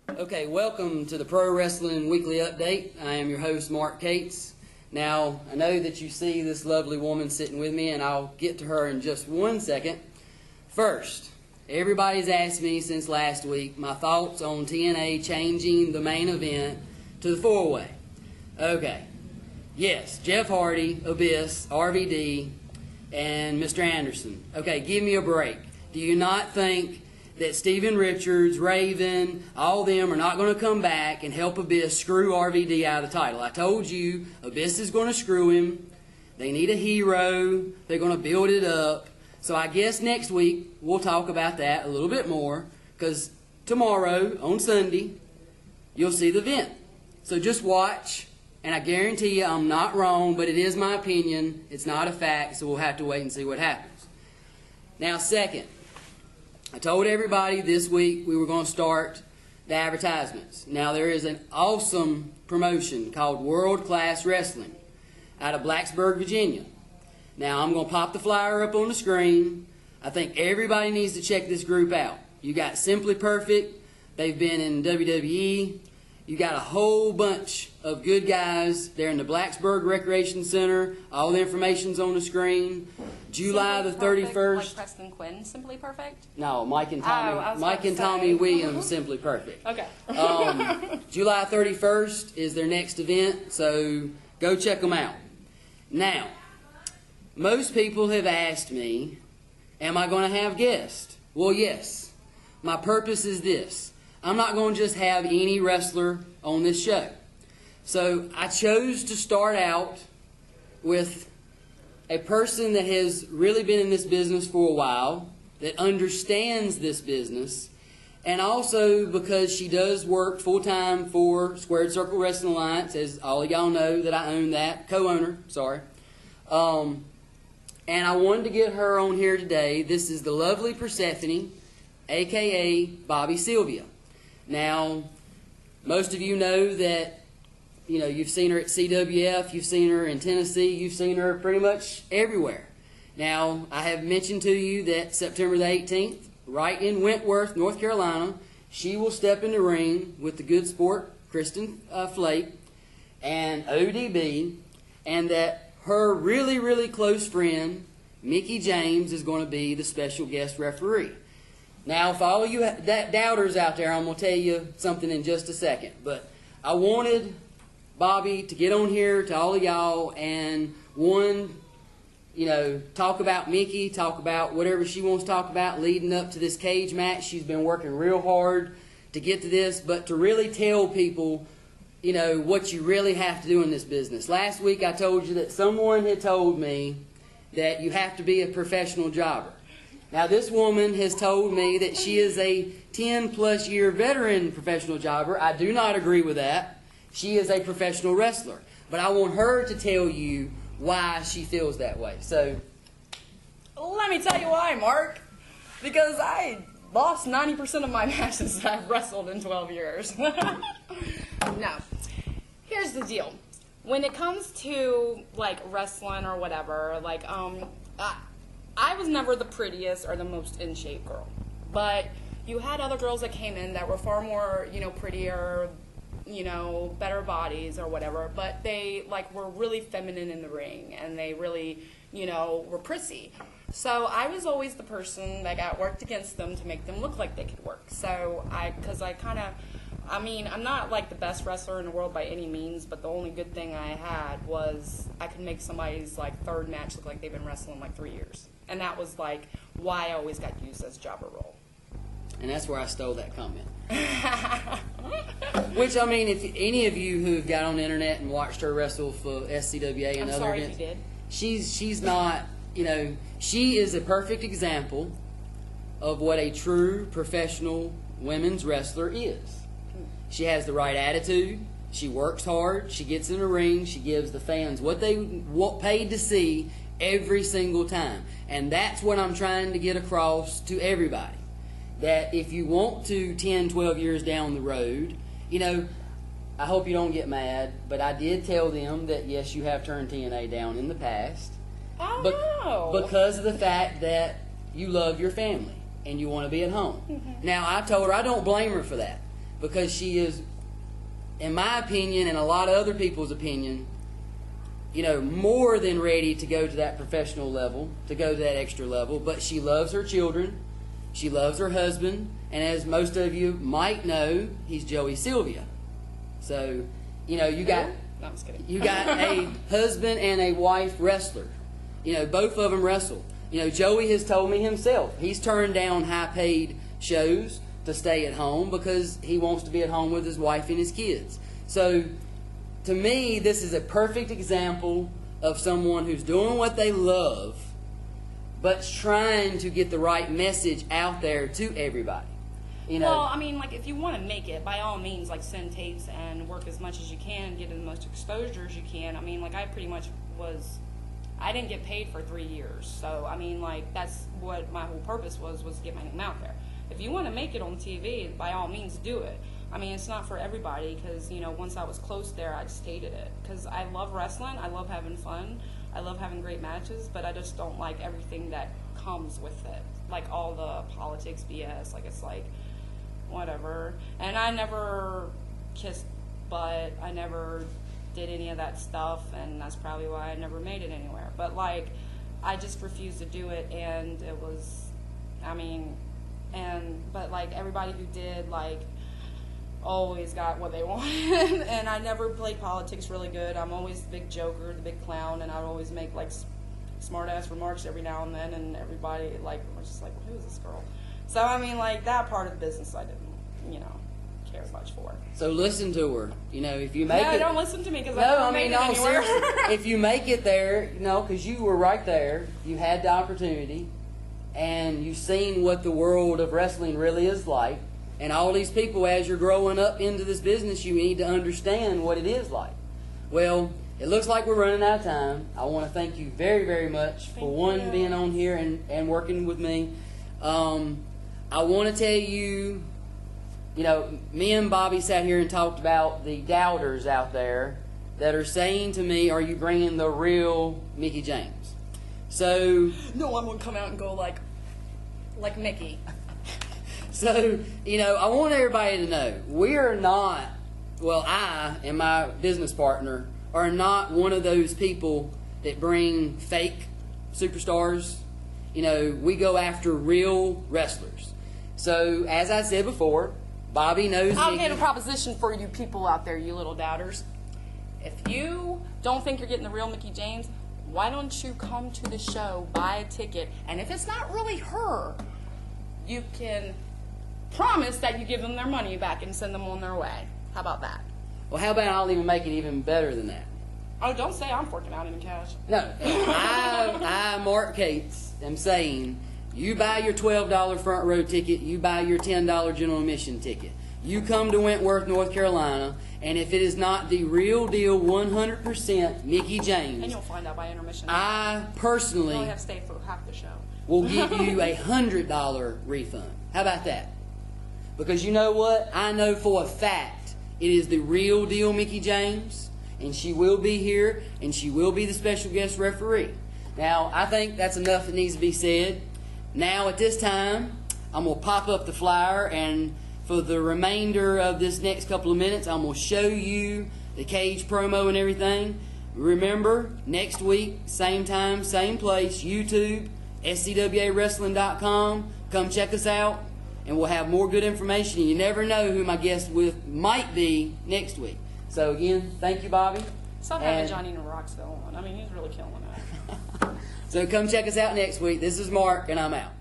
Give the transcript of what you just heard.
Okay, welcome to the Pro Wrestling Weekly Update. I am your host, Mark Cates. Now, I know that you see this lovely woman sitting with me, and I'll get to her in just one second. First, everybody's asked me since last week my thoughts on TNA changing the main event to the four-way. Okay, yes, Jeff Hardy, Abyss, RVD, and Mr. Anderson. Okay, give me a break. Do you not think that Steven Richards, Raven, all them are not going to come back and help Abyss screw RVD out of the title? I told you, Abyss is going to screw him. They need a hero. They're going to build it up. So I guess next week we'll talk about that a little bit more, because tomorrow, on Sunday, you'll see the event. So just watch, and I guarantee you I'm not wrong, but it is my opinion. It's not a fact, so we'll have to wait and see what happens. Now, second, I told everybody this week we were going to start the advertisements. Now, there is an awesome promotion called World Class Wrestling out of Blacksburg, Virginia. Now, I'm going to pop the flyer up on the screen. I think everybody needs to check this group out. You got Simply Perfect. They've been in WWE. You got a whole bunch of good guys. They're in the Blacksburg Recreation Center. All the information's on the screen. July the 31st. Like Preston Quinn, Simply Perfect? No, Mike and Tommy Williams, Simply Perfect. Okay. July 31st is their next event, so go check them out. Now, most people have asked me, am I going to have guests? Well, yes. My purpose is this. I'm not going to just have any wrestler on this show. So I chose to start out with a person that has really been in this business for a while, that understands this business, and also because she does work full-time for Squared Circle Wrestling Alliance, as all of y'all know that I own that, co-owner, sorry. And I wanted to get her on here today. This is the lovely Persephone, a.k.a. Bobby Sylvia. Now, most of you know that, you've seen her at CWF, you've seen her in Tennessee, you've seen her pretty much everywhere. Now, I have mentioned to you that September the 18th, right in Wentworth, North Carolina, she will step in the ring with the good sport, Kristen Flake, and ODB, and that her really, really close friend, Mickey James, is going to be the special guest referee. Now, for all you doubters out there, I'm going to tell you something in just a second. But I wanted Bobby to get on here to all of y'all and, talk about Mickey, talk about whatever she wants to talk about leading up to this cage match. She's been working real hard to get to this, but to really tell people, what you really have to do in this business. Last week I told you that someone had told me that you have to be a professional jobber. Now, this woman has told me that she is a 10-plus year veteran professional jobber. I do not agree with that. She is a professional wrestler. But I want her to tell you why she feels that way. So, let me tell you why, Mark. Because I lost 90% of my matches that I've wrestled in 12 years. No. Here's the deal. When it comes to, wrestling or whatever, I was never the prettiest or the most in-shape girl. But you had other girls that came in that were far more, prettier, better bodies or whatever. But they, were really feminine in the ring. And they really, were prissy. So I was always the person that got worked against them to make them look like they could work. So I'm not the best wrestler in the world by any means, but the only good thing I had was I could make somebody's third match look like they've been wrestling 3 years. And that was why I always got used as jobber role. And that's where I stole that comment. Which, if any of you who have got on the internet and watched her wrestle for SCWA and other events, if you did. She's not, she is a perfect example of what a true professional women's wrestler is. She has the right attitude. She works hard. She gets in the ring. She gives the fans what they paid to see every single time. And that's what I'm trying to get across to everybody. That if you want to 10, 12 years down the road, I hope you don't get mad, but I did tell them that, yes, you have turned TNA down in the past. Oh, no. Because of the fact that you love your family and you want to be at home. Mm-hmm. Now, I told her I don't blame her for that. because she is, in my opinion and a lot of other people's opinion, more than ready to go to that professional level, to go to that extra level. But she loves her children, she loves her husband, and as most of you might know, he's Bobby Sylvia. So, you got No, I'm just kidding. you got a husband and a wife wrestler. Both of them wrestle. Joey has told me himself he's turned down high-paid shows to stay at home because he wants to be at home with his wife and his kids. So, to me, this is a perfect example of someone who's doing what they love, but's trying to get the right message out there to everybody. Well, I mean, like, if you want to make it, by all means, like, send tapes and work as much as you can, get as much exposure as you can. I mean, like, I pretty much I didn't get paid for 3 years. So, I mean, like, that's what my whole purpose was to get my name out there. If you want to make it on TV, by all means, do it. I mean, it's not for everybody because, once I was close there, I just hated it. Because I love wrestling, I love having fun, I love having great matches, but I just don't like everything that comes with it. Like, all the politics BS, like, it's like, whatever. And I never kissed butt, I never did any of that stuff, and that's probably why I never made it anywhere. But, like, I just refused to do it, and it was, but, like, everybody who did, like, always got what they wanted. And I never played politics really good. I'm always the big joker, the big clown, and I'd always make, like, smart-ass remarks every now and then, and everybody, like, was just like, well, who is this girl? So, I mean, like, that part of the business I didn't, care much for. So listen to her. If you make it... No, don't listen to me because No, I made it anywhere. seriously. If you make it there, because you were right there, you had the opportunity, and you've seen what the world of wrestling really is like, and all these people, as you're growing up into this business, you need to understand what it is like. Well, it looks like we're running out of time. I want to thank you very, very much for being on here and working with me. I want to tell you, me and Bobby sat here and talked about the doubters out there that are saying to me, are you bringing the real Mickie James? So... No, I'm going to come out and go like Mickey. So, I want everybody to know, we are not, I and my business partner are not one of those people that bring fake superstars. We go after real wrestlers. So, as I said before, Bobby knows I'll Mickie. get a proposition for you people out there, you little doubters. If you don't think you're getting the real Mickie James, why don't you come to the show, buy a ticket, and if it's not really her, you can promise that you give them their money back and send them on their way. How about that? Well, how about I'll even make it even better than that? Oh, don't say I'm forking out any cash. No, I, Mark Cates, am saying, you buy your $12 front row ticket, you buy your $10 general admission ticket. You come to Wentworth, North Carolina, and if it is not the real deal, 100% Mickie James, And you'll find out by intermission. I personally You only have to stay for half the show. will give you a $100 refund. How about that? Because you know what? I know for a fact it is the real deal Mickie James, and she will be here, and she will be the special guest referee. Now, I think that's enough that needs to be said. Now, at this time, I'm going to pop up the flyer, and for the remainder of this next couple of minutes, I'm going to show you the cage promo and everything. Remember, next week, same time, same place, YouTube, scwawrestling.com. Come check us out, and we'll have more good information. And you never know who my guest might be next week. So, again, thank you, Bobby. Stop having Johnny in Rocksville on. I mean, he's really killing it. So come check us out next week. This is Mark, and I'm out.